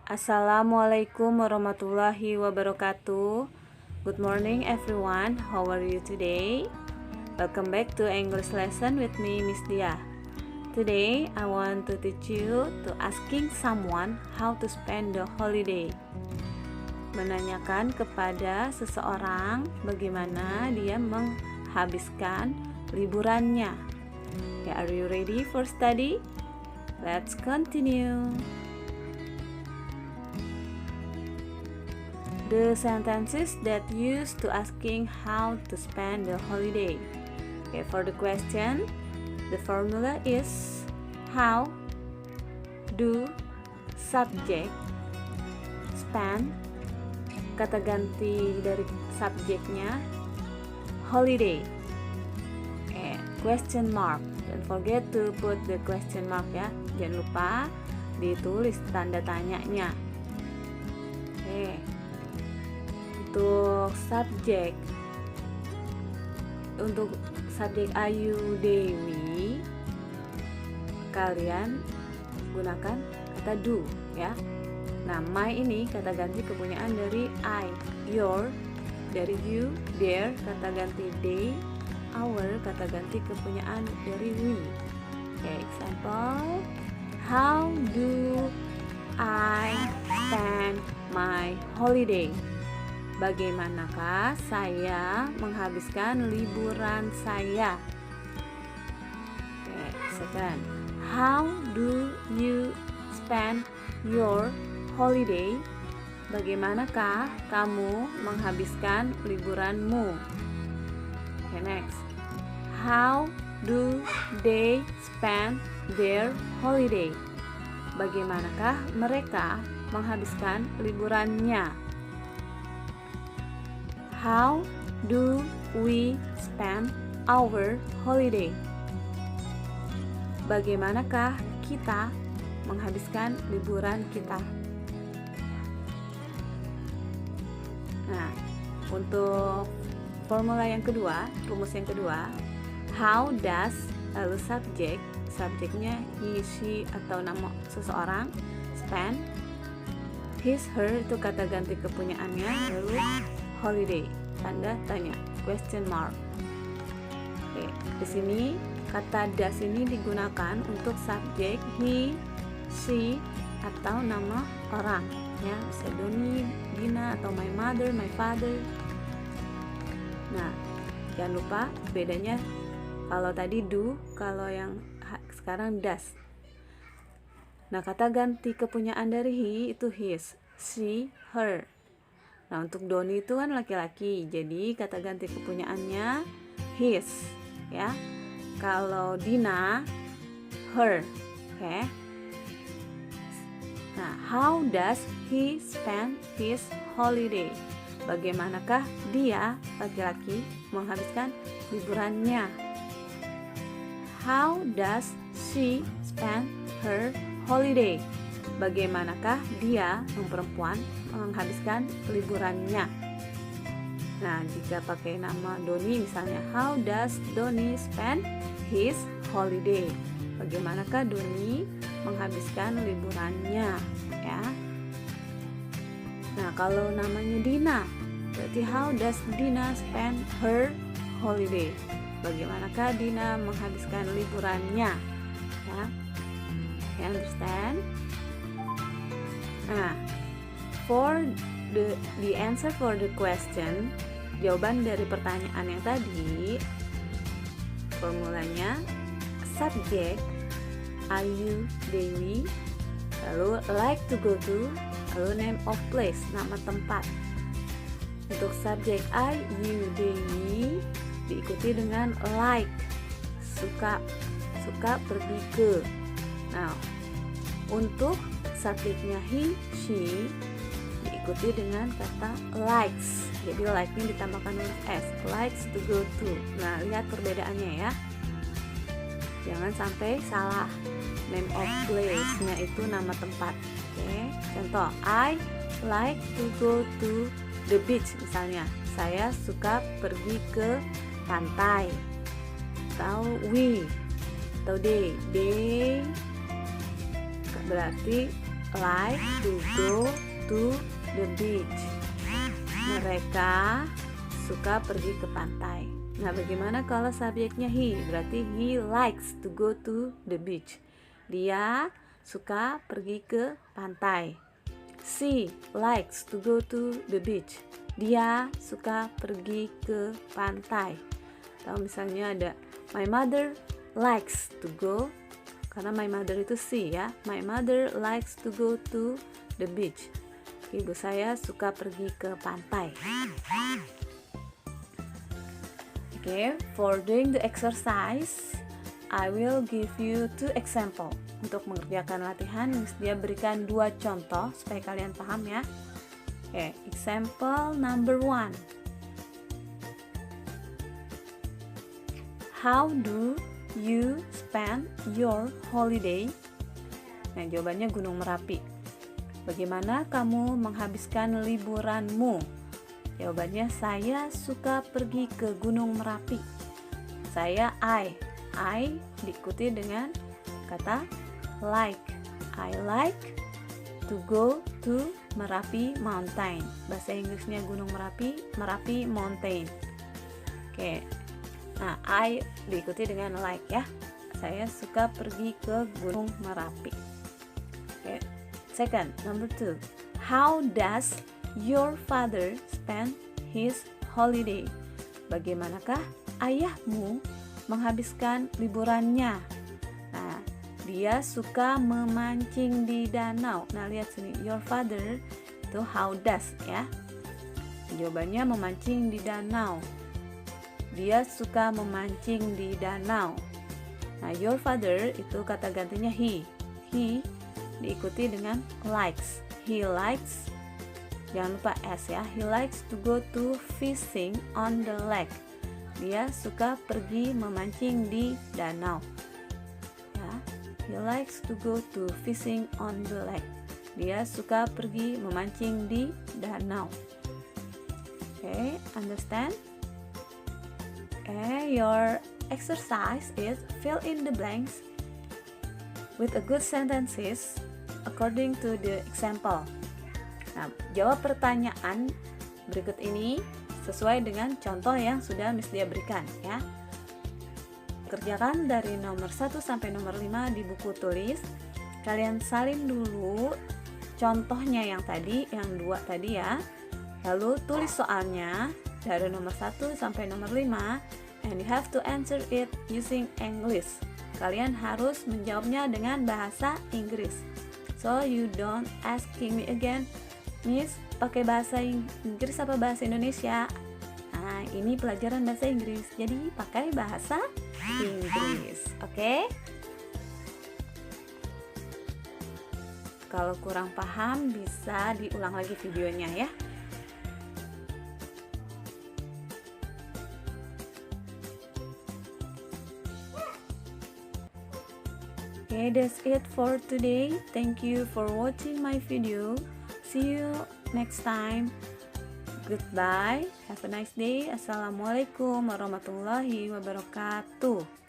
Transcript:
Assalamualaikum warahmatullahi wabarakatuh. Good morning everyone. How are you today? Welcome back to English lesson with me, Miss Dia. Today I want to teach you to asking someone how to spend the holiday. Menanyakan kepada seseorang bagaimana dia menghabiskan liburannya. Are you ready for study? Let's continue. The sentences that used to asking how to spend the holiday. Okay, for the question, the formula is how, do, subject, spend, kata ganti dari subjeknya, holiday. Okay, question mark. Don't forget to put the question mark ya. Jangan lupa ditulis tanda tanyanya. Okay. Untuk subjek Ayu Dewi, kalian gunakan kata do ya. Nah, my ini kata ganti kepunyaan dari I, your dari you, their kata ganti they, our kata ganti kepunyaan dari we. Okay, example, how do I spend my holiday? Bagaimanakah saya menghabiskan liburan saya? Okay, second, how do you spend your holiday? Bagaimanakah kamu menghabiskan liburanmu? Okay, next, how do they spend their holiday? Bagaimanakah mereka menghabiskan liburannya? How do we spend our holiday? Bagaimanakah kita menghabiskan liburan kita? Nah, untuk formula yang kedua, rumus yang kedua, how does lalu subjeknya he, she atau nama seseorang, spend, his, her itu kata ganti kepunyaannya, lalu holiday, tanda tanya, question mark. Oke, di sini kata does ini digunakan untuk subjek he, she atau nama orang ya, bisa Doni, Dina atau my mother, my father. Nah, jangan lupa bedanya kalau tadi do, kalau yang sekarang does. Nah, kata ganti kepunyaan dari he itu his, she, her. Nah, untuk Doni itu kan laki-laki, jadi kata ganti kepunyaannya his ya. Kalau Dina, her. Oke. Nah, how does he spend his holiday? Bagaimanakah dia, laki-laki, menghabiskan liburannya? How does she spend her holiday? Bagaimanakah dia, yang perempuan, menghabiskan liburannya? Nah, jika pakai nama Doni misalnya, how does Doni spend his holiday? Bagaimanakah Doni menghabiskan liburannya ya? Nah, kalau namanya Dina, berarti how does Dina spend her holiday? Bagaimanakah Dina menghabiskan liburannya ya? You understand? Nah, for the answer for the question, jawaban dari pertanyaan yang tadi, formulanya subjek Ayu Dewi, lalu like to go to, lalu name of place, nama tempat. Untuk subjek Ayu Dewi diikuti dengan like, suka pergi ke. Nah, untuk subjeknya he, she diikuti dengan kata likes. Jadi like-nya ditambahkan huruf s, likes to go to. Nah, lihat perbedaannya ya. Jangan sampai salah. Name of place-nya itu nama tempat. Oke, contoh, I like to go to the beach misalnya. Saya suka pergi ke pantai. Atau we, atau they berarti like to go to the beach. Mereka suka pergi ke pantai. Nah, bagaimana kalau subjeknya he? Berarti he likes to go to the beach. Dia suka pergi ke pantai. She likes to go to the beach. Dia suka pergi ke pantai. Atau misalnya ada my mother likes to go, karena my mother itu she ya. My mother likes to go to the beach. Ibu saya suka pergi ke pantai. Okay, for doing the exercise, I will give you 2 example. Untuk mengerjakan latihan, dia berikan 2 contoh supaya kalian paham ya. Okay, example number 1. How do you spend your holiday? Nah, jawabannya Gunung Merapi. Bagaimana kamu menghabiskan liburanmu? Jawabannya saya suka pergi ke Gunung Merapi. Saya I diikuti dengan kata like. I like to go to Merapi Mountain. Bahasa Inggrisnya Gunung Merapi, Merapi Mountain. Oke. Nah, I diikuti dengan like ya. Saya suka pergi ke Gunung Merapi. Oke. Second, number 2. How does your father spend his holiday? Bagaimanakah ayahmu menghabiskan liburannya? Nah, dia suka memancing di danau. Nah, lihat sini, your father itu how does ya. Jawabannya memancing di danau. Dia suka memancing di danau. Nah, your father itu kata gantinya he. He diikuti dengan likes. He likes, jangan lupa S ya. He likes to go to fishing on the lake. Dia suka pergi memancing di danau. Ya, he likes to go to fishing on the lake. Dia suka pergi memancing di danau. Okay, understand? Okay, your exercise is fill in the blanks with a good sentences according to the example. Nah, jawab pertanyaan berikut ini sesuai dengan contoh yang sudah Miss Dia berikan ya. Kerjakan dari nomor 1 sampai nomor 5 di buku tulis. Kalian salin dulu contohnya yang tadi, yang 2 tadi ya. Lalu tulis soalnya dari nomor 1 sampai nomor 5 and you have to answer it using English. Kalian harus menjawabnya dengan bahasa Inggris. So you don't asking me again, Miss, pakai bahasa Inggris apa bahasa Indonesia? Nah, ini pelajaran bahasa Inggris, jadi pakai bahasa Inggris, oke? Kalau kurang paham bisa diulang lagi videonya ya. Okay, that's it for today. Thank you for watching my video. See you next time. Goodbye. Have a nice day. Assalamualaikum warahmatullahi wabarakatuh.